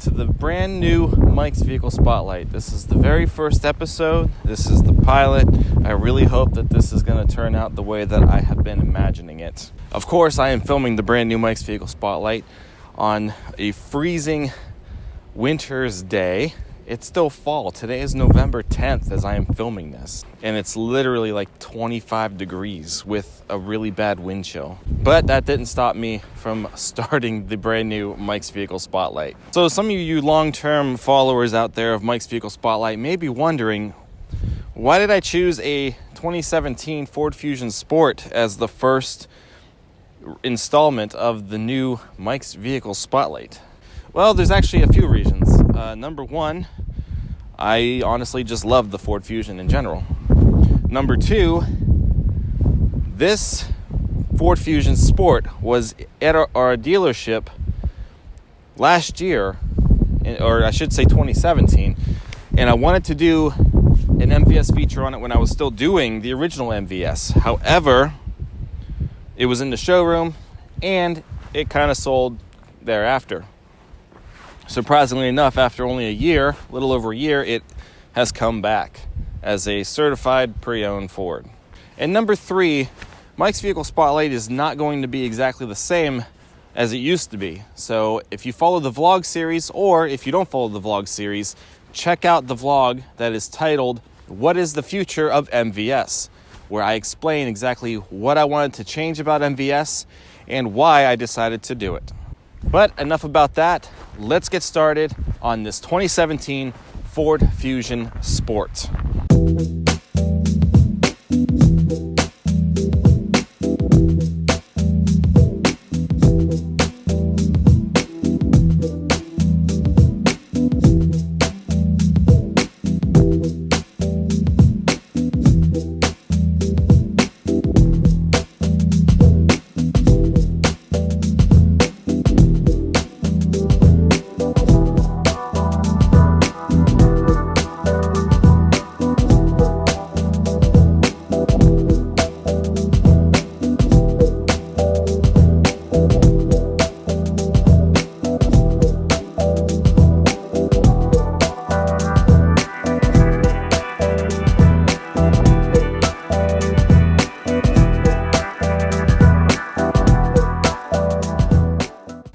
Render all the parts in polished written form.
to the brand new Mike's Vehicle Spotlight. This is the very first episode. This is the pilot. I really hope that this is going to turn out the way that I have been imagining it. Of course, I am filming the brand new Mike's Vehicle Spotlight on a freezing winter's day. It's still fall. Today is November 10th as I am filming this. And it's literally like 25 degrees with a really bad wind chill. But that didn't stop me from starting the brand new Mike's Vehicle Spotlight. So some of you long-term followers out there of Mike's Vehicle Spotlight may be wondering, why did I choose a 2017 Ford Fusion Sport as the first installment of the new Mike's Vehicle Spotlight? Well, there's actually a few reasons. Number one, I honestly just love the Ford Fusion in general. Number two, this Ford Fusion Sport was at our dealership last year, or I should say 2017, and I wanted to do an MVS feature on it when I was still doing the original MVS. However, it was in the showroom, and it kind of sold thereafter. Surprisingly enough, after only a little over a year, it has come back as a certified pre-owned Ford. And number three, Mike's Vehicle Spotlight is not going to be exactly the same as it used to be. So if you follow the vlog series, or if you don't follow the vlog series, check out the vlog that is titled, "What is the Future of MVS?" where I explain exactly what I wanted to change about MVS and why I decided to do it. But enough about that. Let's get started on this 2017 Ford Fusion Sport.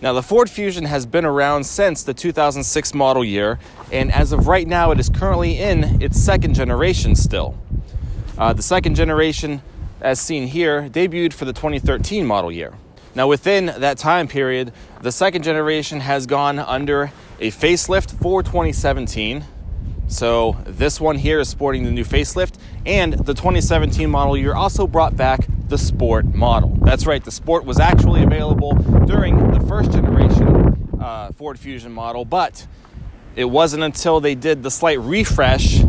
Now, the Ford Fusion has been around since the 2006 model year, and as of right now, it is currently in its second generation still. The second generation, as seen here, debuted for the 2013 model year. Now, within that time period, the second generation has gone under a facelift for 2017. So this one here is sporting the new facelift, and the 2017 model year also brought back the Sport model. That's right, the Sport was actually available during the first generation Ford Fusion model, but it wasn't until they did the slight refresh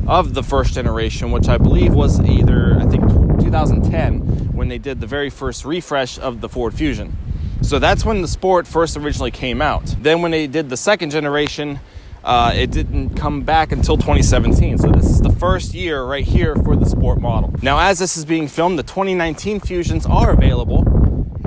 of the first generation, which I believe was I think 2010, when they did the very first refresh of the Ford Fusion. So that's when the Sport first originally came out. Then when they did the second generation, it didn't come back until 2017. So this is the first year right here for the Sport model. Now, as this is being filmed, the 2019 Fusions are available,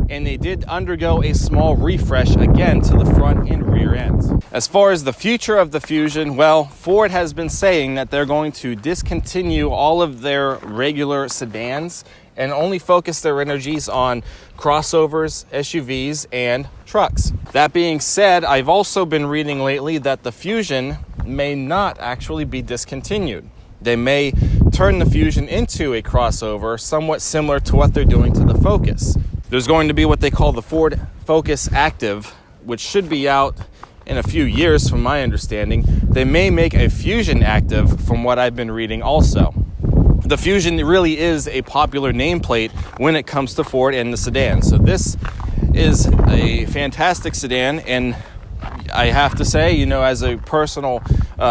and they did undergo a small refresh again to the front and rear ends. As far as the future of the Fusion, well, Ford has been saying that they're going to discontinue all of their regular sedans and only focus their energies on crossovers, SUVs, and trucks. That being said, I've also been reading lately that the Fusion may not actually be discontinued. They may turn the Fusion into a crossover, somewhat similar to what they're doing to the Focus. There's going to be what they call the Ford Focus Active, which should be out in a few years from my understanding. They may make a Fusion Active from what I've been reading also. The Fusion really is a popular nameplate when it comes to Ford and the sedan. So this is a fantastic sedan, and I have to say, as a personal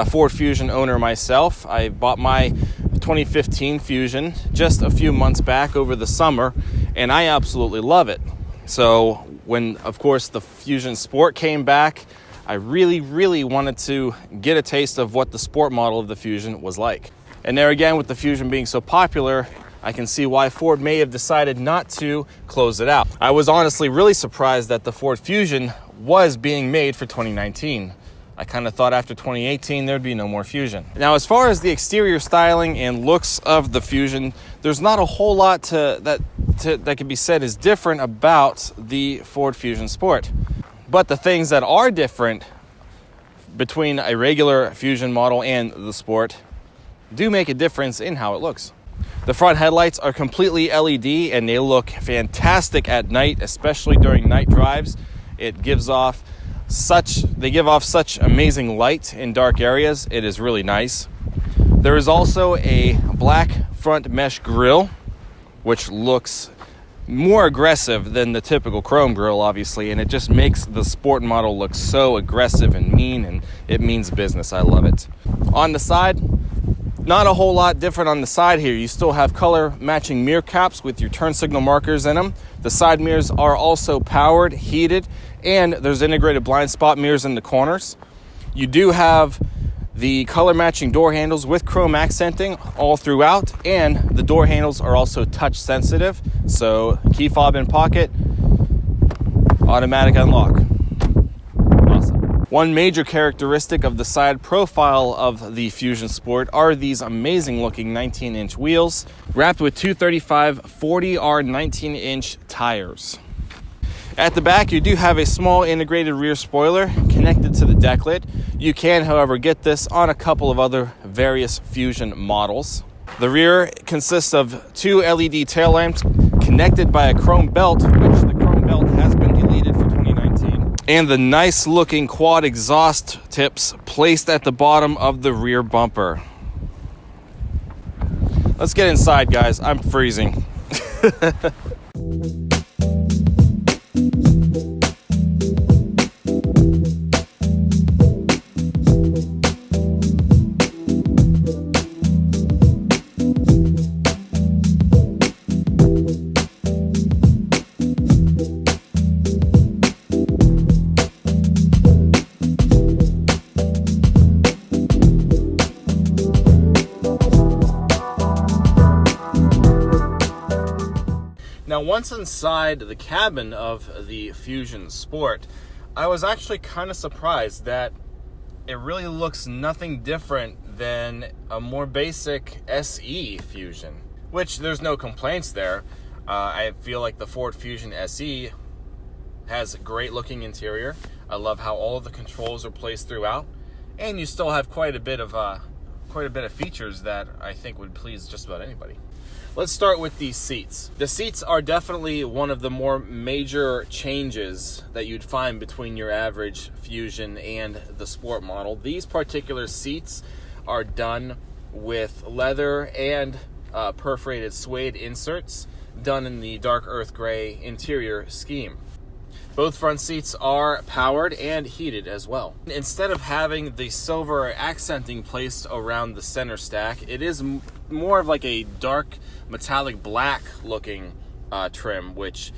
Ford Fusion owner myself, I bought my 2015 Fusion just a few months back over the summer, and I absolutely love it. So when, of course, the Fusion Sport came back, I really wanted to get a taste of what the Sport model of the Fusion was like. And there again, with the Fusion being so popular, I can see why Ford may have decided not to close it out. I was honestly really surprised that the Ford Fusion was being made for 2019. I kind of thought after 2018 there'd be no more Fusion. Now, as far as the exterior styling and looks of the Fusion, there's not a whole lot that can be said is different about the Ford Fusion Sport. But the things that are different between a regular Fusion model and the Sport do make a difference in how it looks. The front headlights are completely LED and they look fantastic at night, especially during night drives. They give off such amazing light in dark areas. It is really nice. There is also a black front mesh grille, which looks more aggressive than the typical chrome grille, obviously, and it just makes the Sport model look so aggressive and mean, and it means business. I love it. On the side, not a whole lot different on the side here. You still have color matching mirror caps with your turn signal markers in them. The side mirrors are also powered, heated, and there's integrated blind spot mirrors in the corners. You do have the color matching door handles with chrome accenting all throughout, and the door handles are also touch sensitive. So key fob in pocket, automatic unlock. One major characteristic of the side profile of the Fusion Sport are these amazing looking 19-inch wheels wrapped with 235 40R 19-inch tires. At the back, you do have a small integrated rear spoiler connected to the deck lid. You can, however, get this on a couple of other various Fusion models. The rear consists of two LED tail lamps connected by a chrome belt, which the chrome belt has been deleted for 2019. And the nice looking quad exhaust tips placed at the bottom of the rear bumper. Let's get inside, guys. I'm freezing. Now, once inside the cabin of the Fusion Sport, I was actually kind of surprised that it really looks nothing different than a more basic SE Fusion, which there's no complaints there. I feel like the Ford Fusion SE has a great looking interior. I love how all of the controls are placed throughout, and you still have quite a bit of features that I think would please just about anybody. Let's start with these seats. The seats are definitely one of the more major changes that you'd find between your average Fusion and the Sport model. These particular seats are done with leather and perforated suede inserts done in the dark earth gray interior scheme. Both front seats are powered and heated as well. Instead of having the silver accenting placed around the center stack, it is more of like a dark metallic black looking trim, which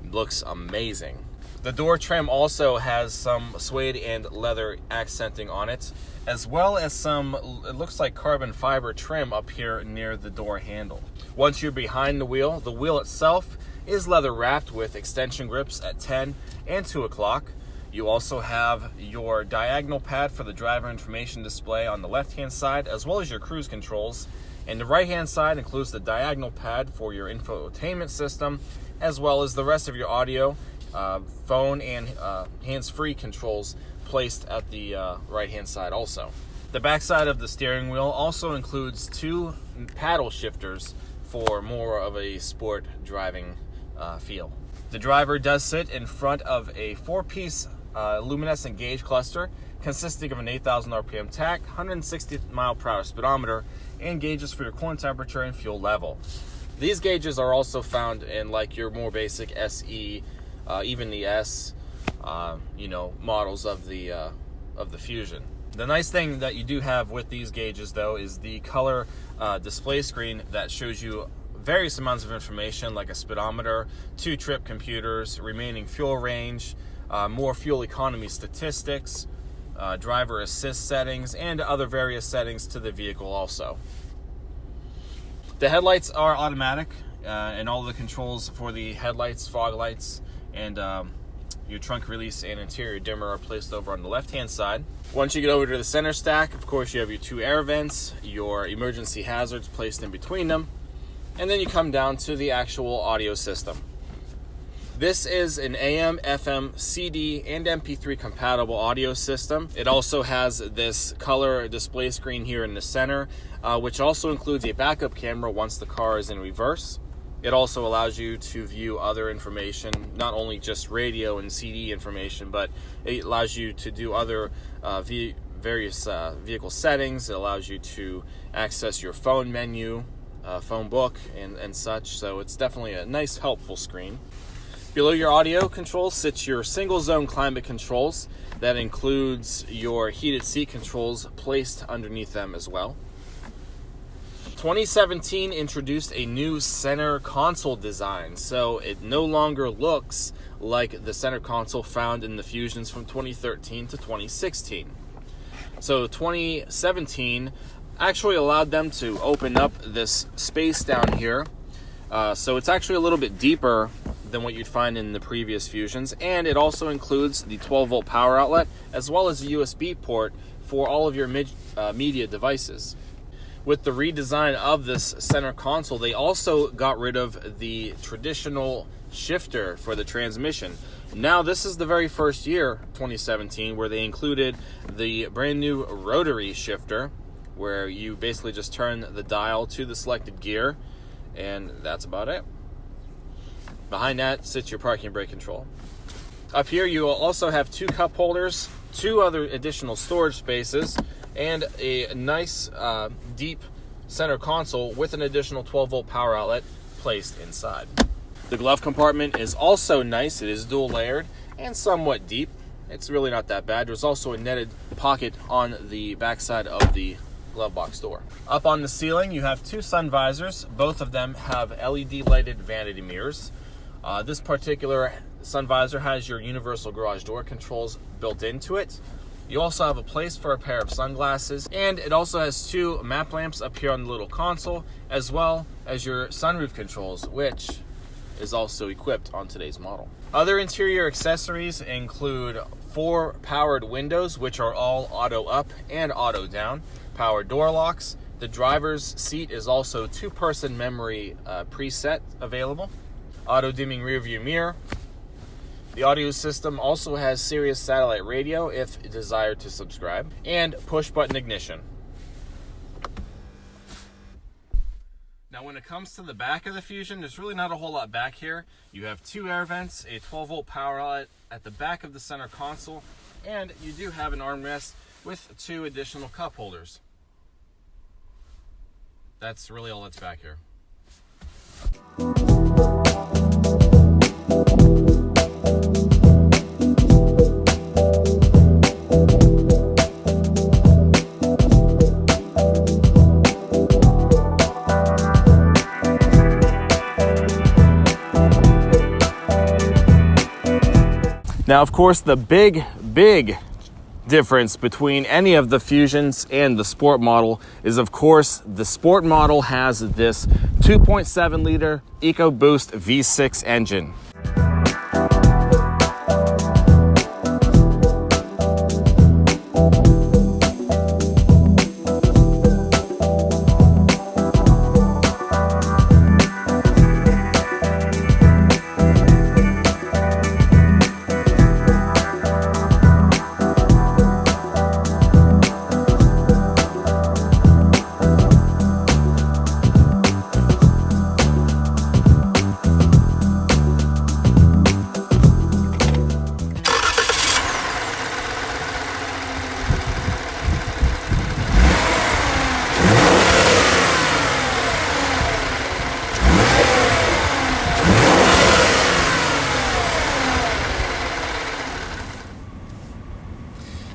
looks amazing. The door trim also has some suede and leather accenting on it, as well as some, it looks like carbon fiber trim up here near the door handle. Once you're behind the wheel itself is leather wrapped with extension grips at 10 and 2 o'clock. You also have your diagonal pad for the driver information display on the left-hand side, as well as your cruise controls. And the right-hand side includes the diagonal pad for your infotainment system, as well as the rest of your audio, phone, and hands-free controls placed at the right-hand side also. The backside of the steering wheel also includes two paddle shifters for more of a sport driving feel. The driver does sit in front of a 4-piece luminescent gauge cluster consisting of an 8,000 RPM tach, 160 mile/hour speedometer, and gauges for your coolant temperature and fuel level. These gauges are also found in like your more basic SE, even the S, models of the Fusion. The nice thing that you do have with these gauges, though, is the color display screen that shows you various amounts of information like a speedometer, 2 trip computers, remaining fuel range, more fuel economy statistics, driver assist settings, and other various settings to the vehicle also. The headlights are automatic, and all the controls for the headlights, fog lights, and Your trunk release and interior dimmer are placed over on the left-hand side. Once you get over to the center stack, of course, you have your 2 air vents, your emergency hazards placed in between them, and then you come down to the actual audio system. This is an AM, FM, CD, and MP3 compatible audio system. It also has this color display screen here in the center, which also includes a backup camera once the car is in reverse. It also allows you to view other information, not only just radio and CD information, but it allows you to do other various vehicle settings. It allows you to access your phone menu, phone book, and such. So it's definitely a nice, helpful screen. Below your audio controls sits your single zone climate controls. That includes your heated seat controls placed underneath them as well. 2017 introduced a new center console design, so it no longer looks like the center console found in the Fusions from 2013 to 2016. So 2017 actually allowed them to open up this space down here. So it's actually a little bit deeper than what you'd find in the previous Fusions, and it also includes the 12-volt power outlet as well as a USB port for all of your media devices. With the redesign of this center console, they also got rid of the traditional shifter for the transmission. Now this is the very first year, 2017, where they included the brand new rotary shifter, where you basically just turn the dial to the selected gear, and that's about it. Behind that sits your parking brake control. Up here you will also have 2 cup holders, 2 other additional storage spaces, and a nice deep center console with an additional 12-volt power outlet placed inside. The glove compartment is also nice. It is dual layered and somewhat deep. It's really not that bad. There's also a netted pocket on the backside of the glove box door. Up on the ceiling you have 2 sun visors. Both of them have LED lighted vanity mirrors. This particular sun visor has your universal garage door controls built into it. You also have a place for a pair of sunglasses, and it also has 2 map lamps up here on the little console, as well as your sunroof controls, which is also equipped on today's model. Other interior accessories include 4 powered windows, which are all auto up and auto down, power door locks. The driver's seat is also 2-person memory preset available, auto dimming rear view mirror. The audio system also has Sirius satellite radio if desired to subscribe, and push button ignition. Now when it comes to the back of the Fusion, there's really not a whole lot back here. You have 2 air vents, a 12-volt power outlet at the back of the center console, and you do have an armrest with 2 additional cup holders. That's really all that's back here. Now, of course, the big difference between any of the Fusions and the Sport model is, of course, the Sport model has this 2.7 liter EcoBoost V6 engine.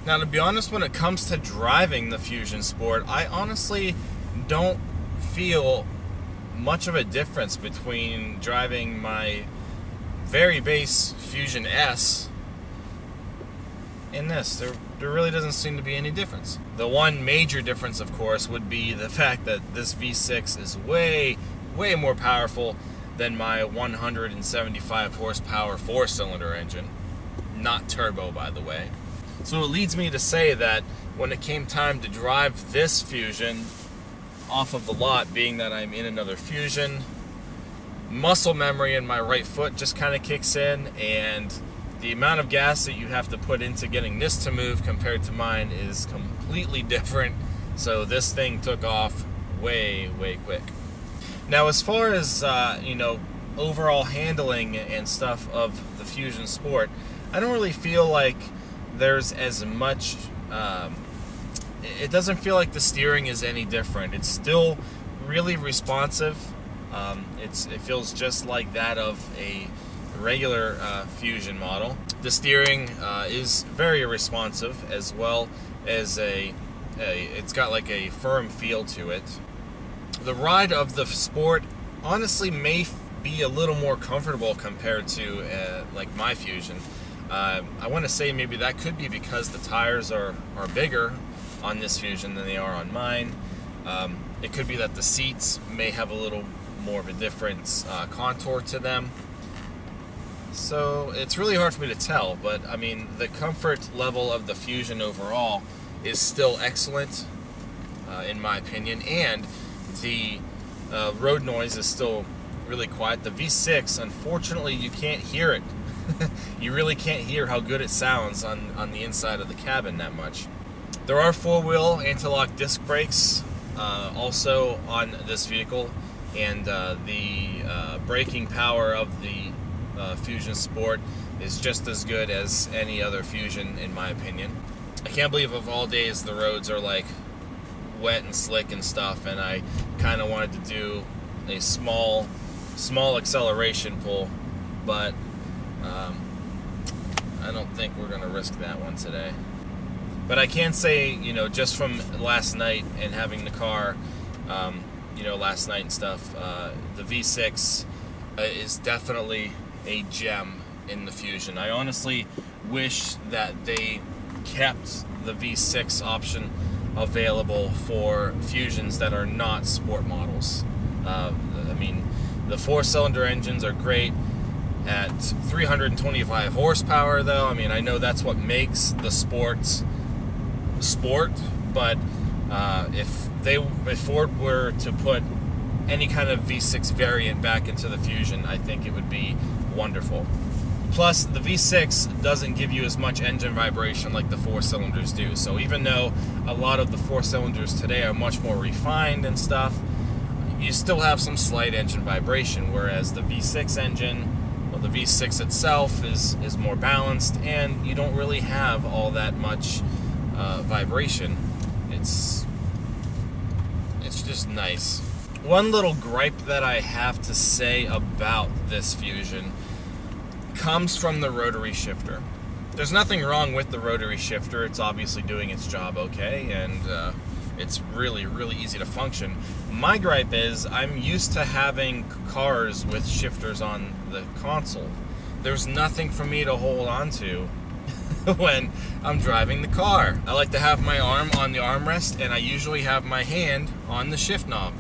Now, to be honest, when it comes to driving the Fusion Sport, I honestly don't feel much of a difference between driving my very base Fusion S and this. There really doesn't seem to be any difference. The one major difference, of course, would be the fact that this V6 is way more powerful than my 175 horsepower 4-cylinder engine. not turbo, by the way. So it leads me to say that when it came time to drive this Fusion off of the lot, being that I'm in another Fusion, muscle memory in my right foot just kind of kicks in, and the amount of gas that you have to put into getting this to move compared to mine is completely different. So this thing took off way quick. Now, as far as overall handling and stuff of the Fusion Sport, I don't really feel like there's as much. It doesn't feel like the steering is any different. It's still really responsive. It feels just like that of a regular Fusion model. The steering is very responsive, as well as it's got like a firm feel to it. The ride of the Sport honestly may be a little more comfortable compared to like my Fusion. I want to say maybe that could be because the tires are bigger on this Fusion than they are on mine. It could be that the seats may have a little more of a different contour to them. So it's really hard for me to tell, but I mean, the comfort level of the Fusion overall is still excellent, in my opinion, and the road noise is still really quiet. The V6, unfortunately, you can't hear it. You really can't hear how good it sounds on the inside of the cabin that much. There are four-wheel anti-lock disc brakes also on this vehicle, and the braking power of the Fusion Sport is just as good as any other Fusion, in my opinion. I can't believe of all days the roads are like wet and slick and stuff, and I kind of wanted to do a small acceleration pull, but I don't think we're going to risk that one today. But I can say, just from last night and having the car, last night and stuff, the V6 is definitely a gem in the Fusion. I honestly wish that they kept the V6 option available for Fusions that are not sport models. I mean, the 4-cylinder engines are great at 325 horsepower, though. I mean, I know that's what makes the sport, but if Ford were to put any kind of V6 variant back into the Fusion, I think it would be wonderful. Plus, the V6 doesn't give you as much engine vibration like the 4-cylinders do. So even though a lot of the 4-cylinders today are much more refined and stuff, you still have some slight engine vibration, whereas the V6 engine, well, the V6 itself is more balanced, and you don't really have all that much vibration. It's just nice. One little gripe that I have to say about this Fusion comes from the rotary shifter. There's nothing wrong with the rotary shifter. It's obviously doing its job okay, and it's really easy to function. My gripe is I'm used to having cars with shifters on the console. There's nothing for me to hold on to when I'm driving the car. I like to have my arm on the armrest, and I usually have my hand on the shift knob.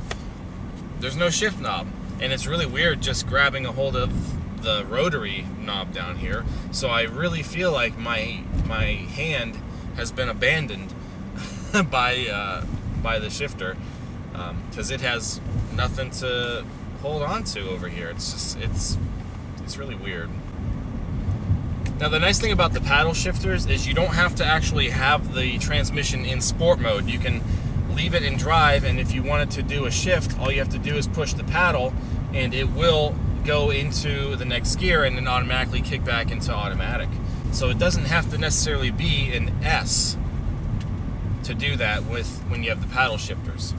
There's no shift knob, and it's really weird just grabbing a hold of the rotary knob down here. So I really feel like my hand has been abandoned by the shifter, because it has nothing to hold on to over here. It's really weird. Now, the nice thing about the paddle shifters is you don't have to actually have the transmission in sport mode. You can leave it in drive, and if you wanted to do a shift, all you have to do is push the paddle, and it will go into the next gear and then automatically kick back into automatic. So it doesn't have to necessarily be an S to do that when you have the paddle shifters.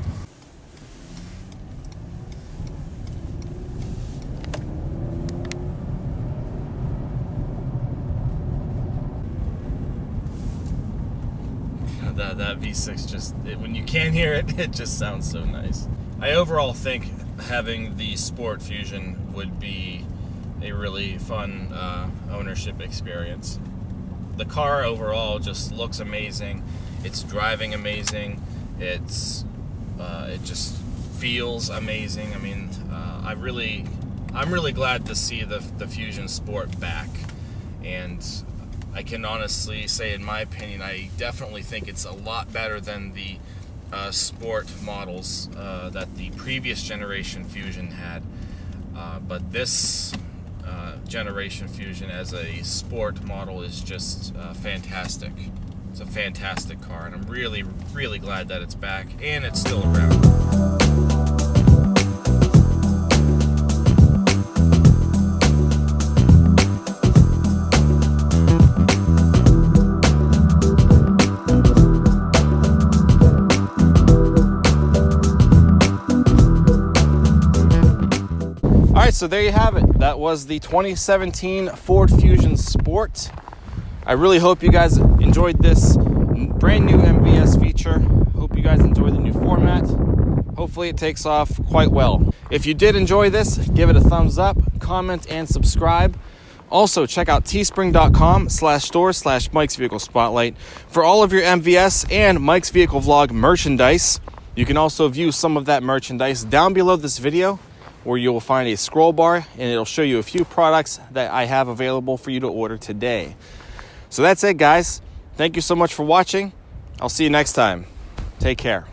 That V6 just, when you can't hear it, it just sounds so nice. I overall think having the Sport Fusion would be a really fun ownership experience. The car overall just looks amazing. It's driving amazing. It just feels amazing. I mean, I'm really glad to see the Fusion Sport back, and I can honestly say, in my opinion, I definitely think it's a lot better than the sport models that the previous generation Fusion had. But this generation Fusion as a sport model is just fantastic. It's a fantastic car, and I'm really, really glad that it's back and it's still around. Alright, so there you have it. That was the 2017 Ford Fusion Sport. I really hope you guys enjoyed this brand new MVS feature. Hope you guys enjoy the new format. Hopefully it takes off quite well. If you did enjoy this, give it a thumbs up, comment, and subscribe. Also, check out teespring.com/store/Mike's Vehicle Spotlight for all of your MVS and Mike's Vehicle Vlog merchandise. You can also view some of that merchandise down below this video, where you will find a scroll bar, and it'll show you a few products that I have available for you to order today. So that's it, guys. Thank you so much for watching. I'll see you next time. Take care.